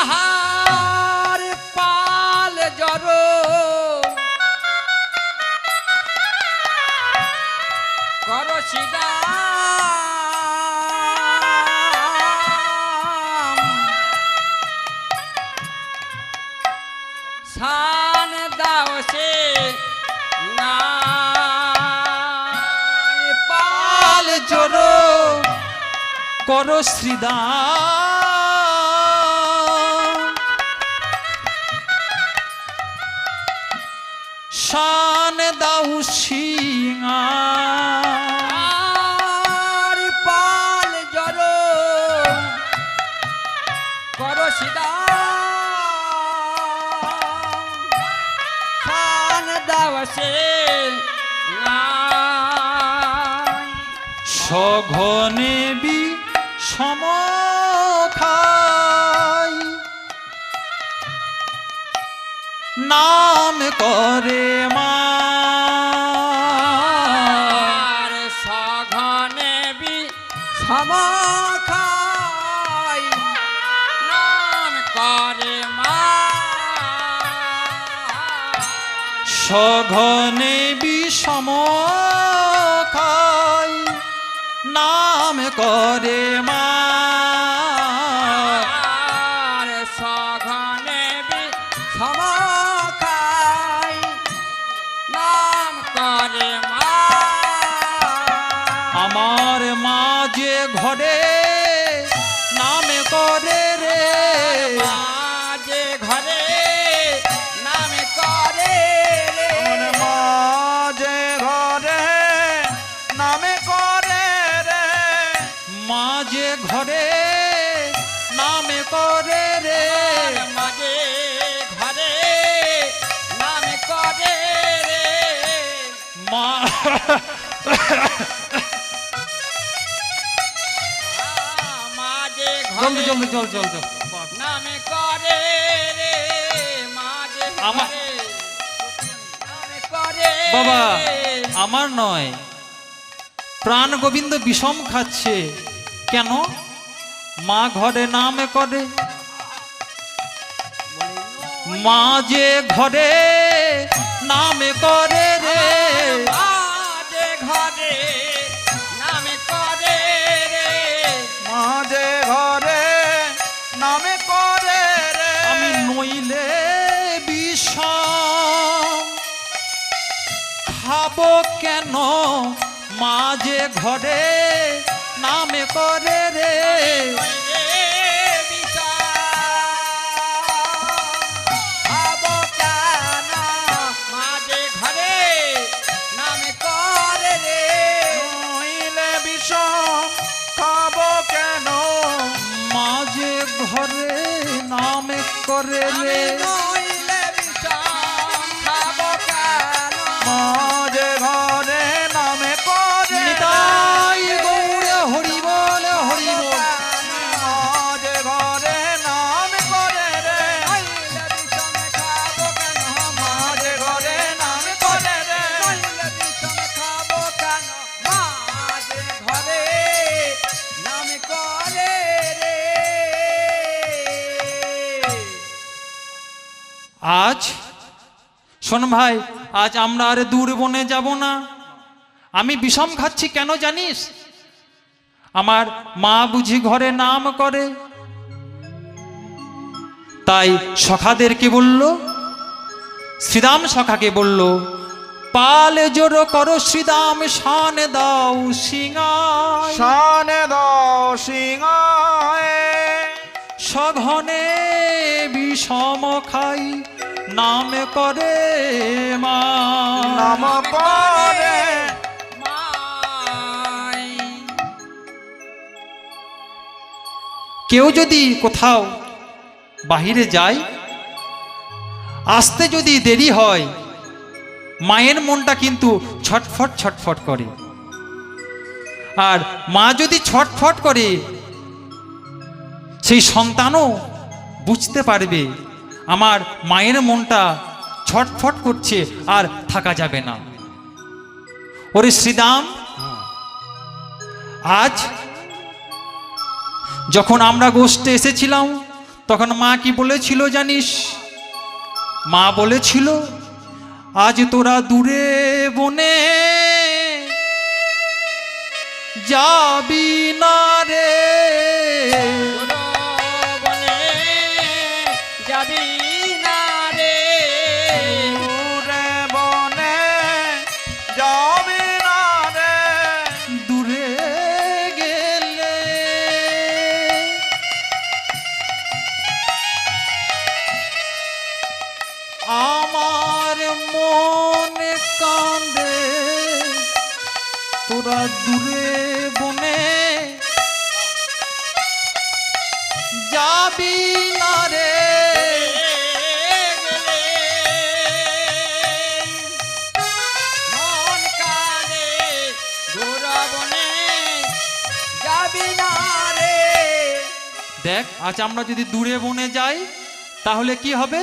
আহার পাল জড় কর শ্রীরাম শান দাও সে পাল জড় কর শ্রীদাম শান দাও সিংহা আর পাল জড় কর শান দাও সে সঘনে বি সমখাই নাম করে মা সঘনে বি সমখাই নাম করে মা সঘনে বি সমখাই নাম করে মা সঘনে বি সমখাই নাম করে মা আমার মা যে ঘরে নাম করে রে যে ঘরে নাম করে রে মা যে ঘরে নামে করে রে মা যে ঘরে নামে করে রে মাঝে ঘরে নাম করে রে মা মাঝে জলদি ঘরে জলদি চল চল চল নাম করে রে মাঝে আমার- ঘরে নাম করে বাবা রে। আমার নয় প্রাণ গোবিন্দ বিষম খাচ্ছে কেন মা ঘরে নাম করে মা যে ঘরে নাম করে রে মাঝে ঘরে নাম করে রে মা যে ঘরে নামে করে রে আমি নইলে বিষম খাবো কেন মা যে ঘরে নামে করে রে নইলে বিষম খাবো কেন মা যে ঘরে নামে করে রে মা যে ঘরে নামে করে নিতাই গৌড়ে হরি বল হরি বল মা যে ঘরে নামে করে রে মা যে ঘরে নামে করে রে আজ শোন ভাই আজ আমরা আর দূর বনে যাব না আমি বিষম খাচ্ছি কেন জানিস আমার মা বুঝি ঘরে নাম করে তাই সখাদেরকে বলল শ্রীরাম সখাকে বলল পালে জোর করো শ্রীরাম শান দাও সিংহায় শান দাও সিংহায় সঘনে বিষম খাই নাম করে মা নাম করে কেউ যদি কোথাও বাহিরে যায় আসতে যদি দেরি হয় মায়ের মনটা কিন্তু ছটফট ছটফট করে আর মা যদি ছটফট করে সেই সন্তানও বুঝতে পারবে আমার মায়ের মনটা ছটফট করছে আর থাকা যাবে না ওরে শ্রীরাম আজ যখন আমরা গোষ্ঠে এসেছিলাম তখন মা কি বলেছিল জানিস? মা বলেছিল, আজ তোরা দূরে বনে যাবি না রে। বনে যাবি না রে, দূরে বনে যাবি না রে। দূরে গেলে আমার মন কান্দে, তোরা দূরে বনে যাবি না রে। মন কাঁদে দূর বনে যাবি না রে। দেখ, আজ আমরা যদি দূরে বনে যাই তাহলে কি হবে?